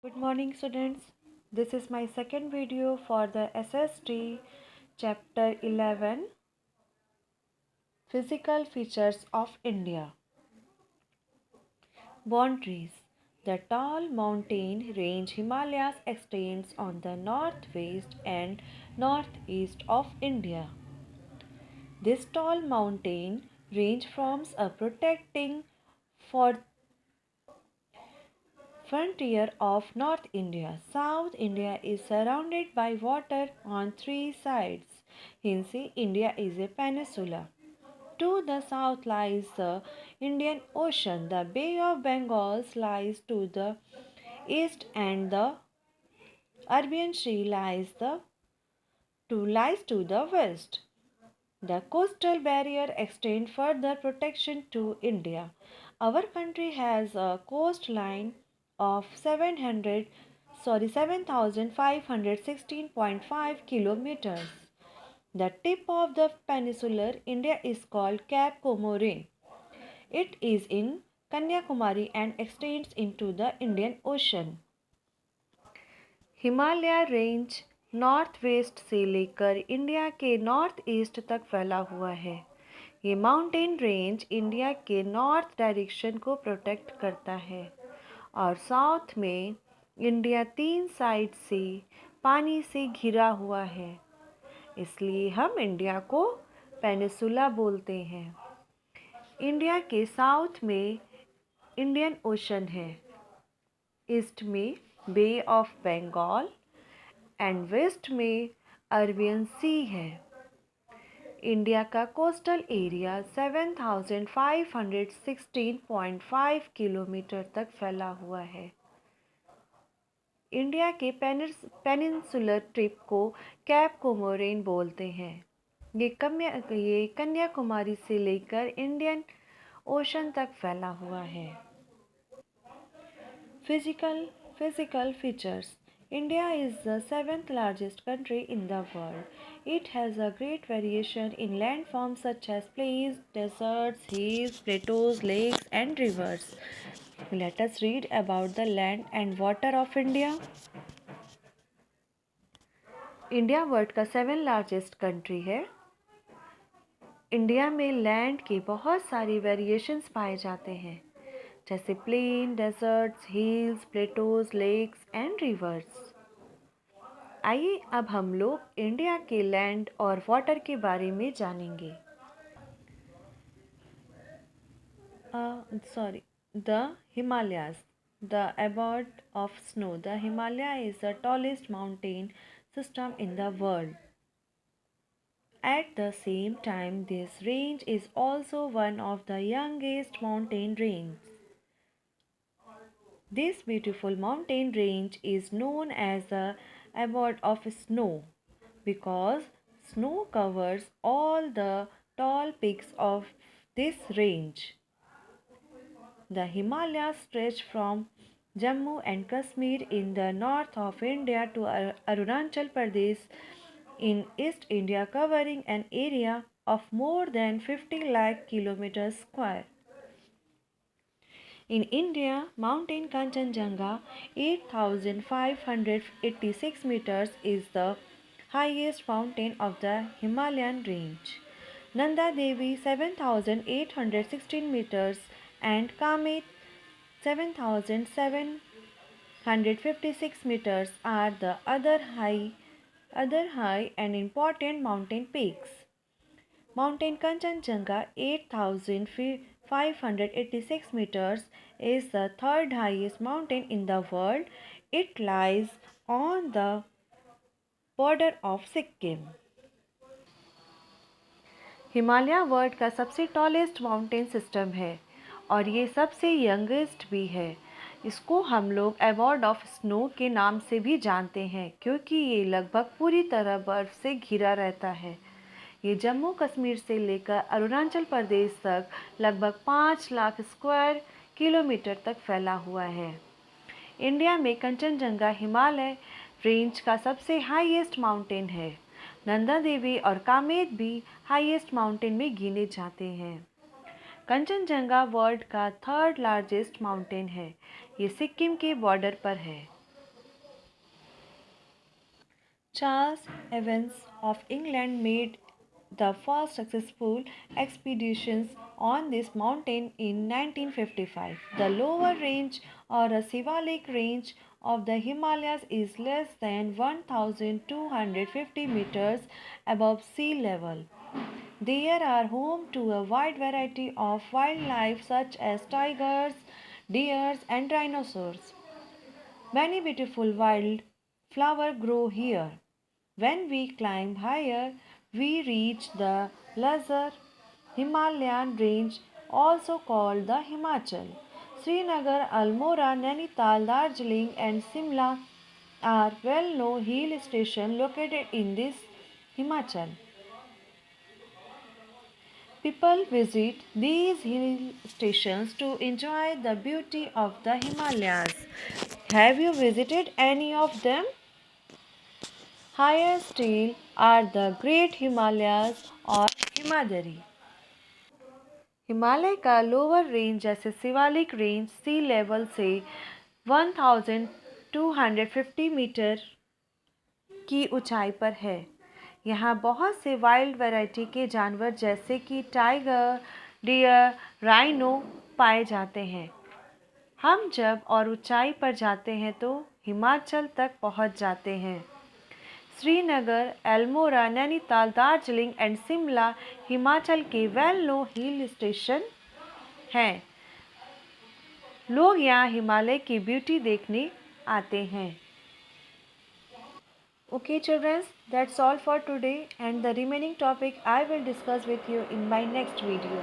Good morning, students. This is my second video for the SST chapter 11 Physical Features of India. Boundaries. The tall mountain range Himalayas extends on the northwest and northeast of India. This tall mountain range forms a protecting for frontier of North India. South India is surrounded by water on three sides. Hence, India is a peninsula. To the south lies the Indian Ocean. The Bay of Bengal lies to the east, and the Arabian Sea lies to the west. The coastal barrier extends further protection to India. Our country has a coastline of 7,516.5 kilometers. The tip of the peninsular India is called Cape Comorin. It is in Kanyakumari and extends into the Indian Ocean. Himalaya range north west से लेकर India के north east तक फैला हुआ है। ये mountain range India के north direction को प्रोटेक्ट करता है और साउथ में इंडिया तीन साइड से पानी से घिरा हुआ है, इसलिए हम इंडिया को पेनिसुला बोलते हैं। इंडिया के साउथ में इंडियन ओशन है, ईस्ट में बे ऑफ बंगाल एंड वेस्ट में अरबियन सी है। इंडिया का कोस्टल एरिया 7,516.5 किलोमीटर तक फैला हुआ है। इंडिया के पेनिनसुलर ट्रिप को कैप कोमोरिन बोलते हैं। ये कन्याकुमारी से लेकर इंडियन ओशन तक फैला हुआ है। Physical features. India is the seventh largest country in the world. It has a great variation in landforms such as plains, deserts, hills, plateaus, lakes, and rivers. Let us read about the land and water of India. India world का 7th largest country है। India में land के बहुत सारी variations पाए जाते हैं, जैसे plain, deserts, hills, plateaus, lakes and rivers. आइए अब हम लोग इंडिया के लैंड और वाटर के बारे में जानेंगे। The Himalayas, the abode of snow. The Himalaya is the tallest mountain system in the world. At the same time, this range is also one of the youngest mountain ranges. This beautiful mountain range is known as the abode of snow because snow covers all the tall peaks of this range. The Himalayas stretch from Jammu and Kashmir in the north of India to Arunachal Pradesh in East India, covering an area of more than 50 lakh kilometers square. In India, Mountain Kanchenjunga, 8,586 meters, is the highest mountain of the Himalayan range. Nanda Devi, 7,816 meters, and Kamet, 7,756 meters, are the other high and important mountain peaks. Mountain Kanchenjunga, 8,586 meters, is the third highest mountain in the world. It lies on the border of Sikkim. Himalaya world का सबसे tallest mountain system है और ये सबसे youngest भी है। इसको हम लोग अबॉर्ड ऑफ स्नो के नाम से भी जानते हैं क्योंकि ये लगभग पूरी तरह बर्फ से घिरा रहता है। ये जम्मू कश्मीर से लेकर अरुणाचल प्रदेश तक लगभग 5 लाख स्क्वायर किलोमीटर तक फैला हुआ है। इंडिया में कंचनजंगा हिमालय रेंज का सबसे हाईएस्ट माउंटेन है। नंदा देवी और कामेत भी हाईएस्ट माउंटेन में गिने जाते हैं। कंचनजंगा वर्ल्ड का थर्ड लार्जेस्ट माउंटेन है। ये सिक्किम के बॉर्डर पर है। Charles Evans of England made the first successful expeditions on this mountain in 1955. The lower range or a Shivalik range of the Himalayas is less than 1250 meters above sea level. They are home to a wide variety of wildlife such as tigers, deers, and rhinoceros. Many beautiful wild flowers grow here. When we climb higher, we reach the lesser Himalayan range, also called the Himachal. Srinagar, Almora, Nainital, Darjeeling, and Simla are well known hill stations located in this Himachal. People visit these hill stations to enjoy the beauty of the Himalayas. Have you visited any of them? Higher still are the Great Himalayas और हिमाद्री. हिमालय का lower range जैसे Shivalik range सी level से 1250 metre की ऊंचाई पर है. यहाँ बहुत से वाइल्ड वैरायटी के जानवर जैसे कि टाइगर, डियर, राइनो पाए जाते हैं. हम जब और ऊंचाई पर जाते हैं तो हिमाचल तक पहुँच जाते हैं. श्रीनगर, एल्मोरा, नैनीताल, दार्जिलिंग एंड शिमला हिमाचल के वेल नोन हिल स्टेशन हैं. लोग यहाँ हिमालय की ब्यूटी देखने आते हैं. Okay children, that's all for today and the remaining topic I will discuss with you in my next video.